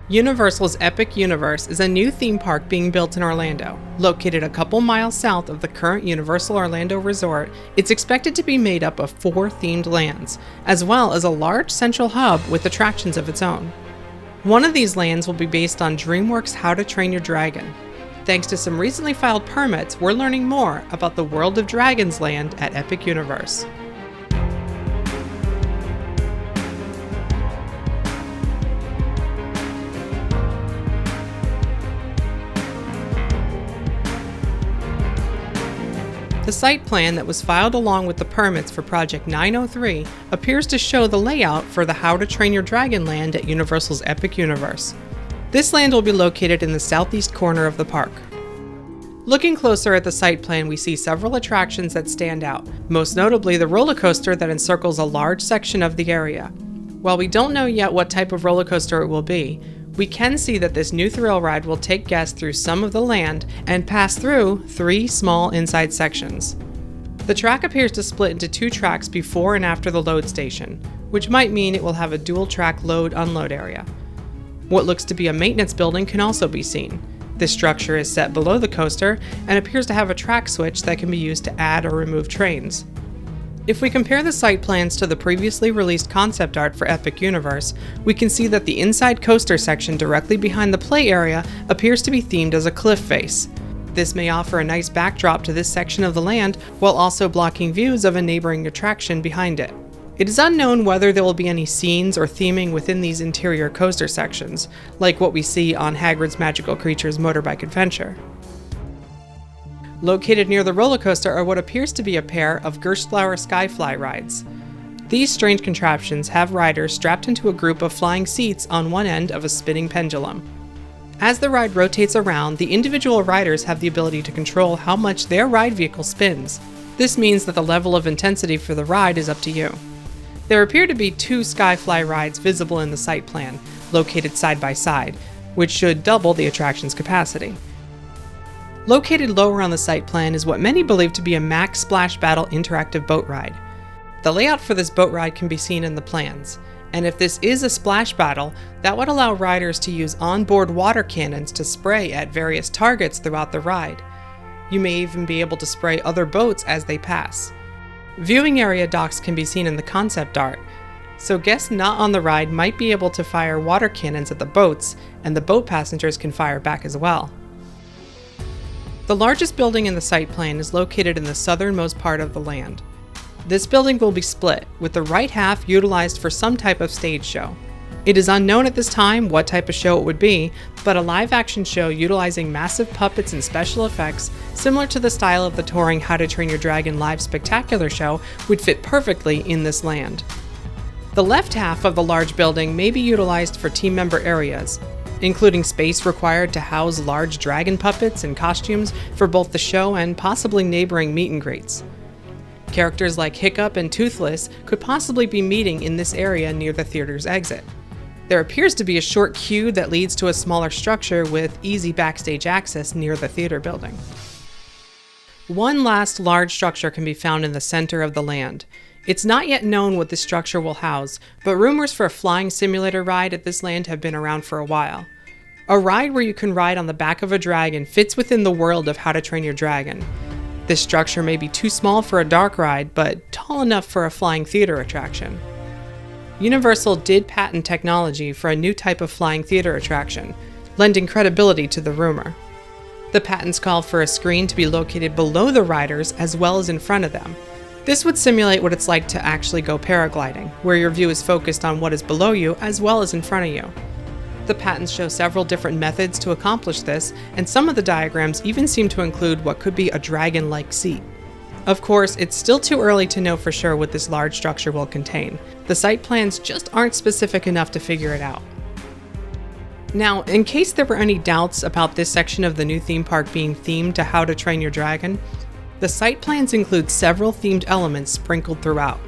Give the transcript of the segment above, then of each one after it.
Universal's Epic Universe is a new theme park being built in Orlando. Located a couple miles south of the current Universal Orlando Resort, it's expected to be made up of 4 themed lands, as well as a large central hub with attractions of its own. One of these lands will be based on DreamWorks' How to Train Your Dragon. Thanks to some recently filed permits, we're learning more about the World of Dragons land at Epic Universe. The site plan that was filed along with the permits for Project 903 appears to show the layout for the How to Train Your Dragon land at Universal's Epic Universe. This land will be located in the southeast corner of the park. Looking closer at the site plan, we see several attractions that stand out, most notably the roller coaster that encircles a large section of the area. While we don't know yet what type of roller coaster it will be, we can see that this new thrill ride will take guests through some of the land and pass through 3 small inside sections. The track appears to split into 2 tracks before and after the load station, which might mean it will have a dual track load-unload area. What looks to be a maintenance building can also be seen. This structure is set below the coaster and appears to have a track switch that can be used to add or remove trains. If we compare the site plans to the previously released concept art for Epic Universe, we can see that the inside coaster section directly behind the play area appears to be themed as a cliff face. This may offer a nice backdrop to this section of the land while also blocking views of a neighboring attraction behind it. It is unknown whether there will be any scenes or theming within these interior coaster sections, like what we see on Hagrid's Magical Creatures Motorbike Adventure. Located near the roller coaster are what appears to be a pair of Gerstlauer Skyfly rides. These strange contraptions have riders strapped into a group of flying seats on one end of a spinning pendulum. As the ride rotates around, the individual riders have the ability to control how much their ride vehicle spins. This means that the level of intensity for the ride is up to you. There appear to be 2 Skyfly rides visible in the site plan, located side by side, which should double the attraction's capacity. Located lower on the site plan is what many believe to be a Max Splash Battle interactive boat ride. The layout for this boat ride can be seen in the plans, and if this is a splash battle, that would allow riders to use onboard water cannons to spray at various targets throughout the ride. You may even be able to spray other boats as they pass. Viewing area docks can be seen in the concept art, so guests not on the ride might be able to fire water cannons at the boats, and the boat passengers can fire back as well. The largest building in the site plan is located in the southernmost part of the land. This building will be split, with the right half utilized for some type of stage show. It is unknown at this time what type of show it would be, but a live-action show utilizing massive puppets and special effects, similar to the style of the touring How to Train Your Dragon live spectacular show, would fit perfectly in this land. The left half of the large building may be utilized for team member areas, including space required to house large dragon puppets and costumes for both the show and possibly neighboring meet and greets. Characters like Hiccup and Toothless could possibly be meeting in this area near the theater's exit. There appears to be a short queue that leads to a smaller structure with easy backstage access near the theater building. One last large structure can be found in the center of the land. It's not yet known what this structure will house, but rumors for a flying simulator ride at this land have been around for a while. A ride where you can ride on the back of a dragon fits within the world of How to Train Your Dragon. This structure may be too small for a dark ride, but tall enough for a flying theater attraction. Universal did patent technology for a new type of flying theater attraction, lending credibility to the rumor. The patents call for a screen to be located below the riders as well as in front of them. This would simulate what it's like to actually go paragliding, where your view is focused on what is below you as well as in front of you. The patents show several different methods to accomplish this, and some of the diagrams even seem to include what could be a dragon-like seat. Of course, it's still too early to know for sure what this large structure will contain. The site plans just aren't specific enough to figure it out. Now, in case there were any doubts about this section of the new theme park being themed to How to Train Your Dragon, the site plans include several themed elements sprinkled throughout.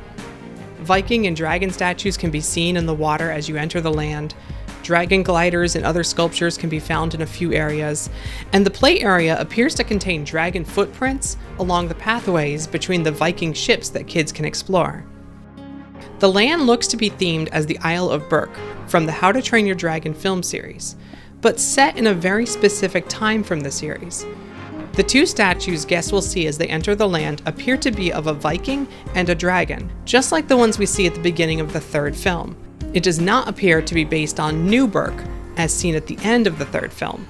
Viking and Dragon statues can be seen in the water as you enter the land, dragon gliders and other sculptures can be found in a few areas, and the play area appears to contain dragon footprints along the pathways between the Viking ships that kids can explore. The land looks to be themed as the Isle of Berk from the How to Train Your Dragon film series, but set in a very specific time from the series. The two statues guests will see as they enter the land appear to be of a Viking and a dragon, just like the ones we see at the beginning of the third film. It does not appear to be based on New Berk, as seen at the end of the third film.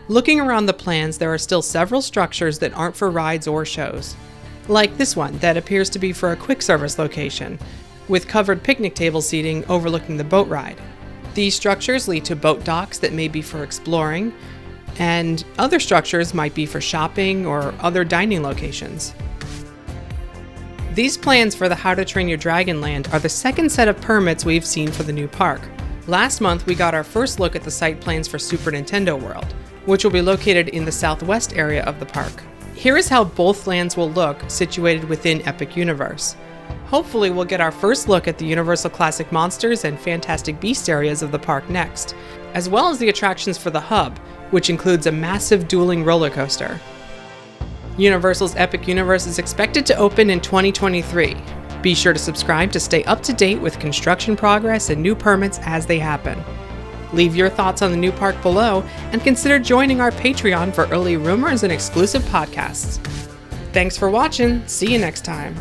Looking around the plans, there are still several structures that aren't for rides or shows. Like this one that appears to be for a quick service location, with covered picnic table seating overlooking the boat ride. These structures lead to boat docks that may be for exploring, and other structures might be for shopping or other dining locations. These plans for the How to Train Your Dragon land are the second set of permits we've seen for the new park. Last month, we got our first look at the site plans for Super Nintendo World, which will be located in the southwest area of the park. Here is how both lands will look situated within Epic Universe. Hopefully we'll get our first look at the Universal Classic Monsters and Fantastic Beasts areas of the park next, as well as the attractions for the hub, which includes a massive dueling roller coaster. Universal's Epic Universe is expected to open in 2023. Be sure to subscribe to stay up to date with construction progress and new permits as they happen. Leave your thoughts on the new park below and consider joining our Patreon for early rumors and exclusive podcasts. Thanks for watching. See you next time.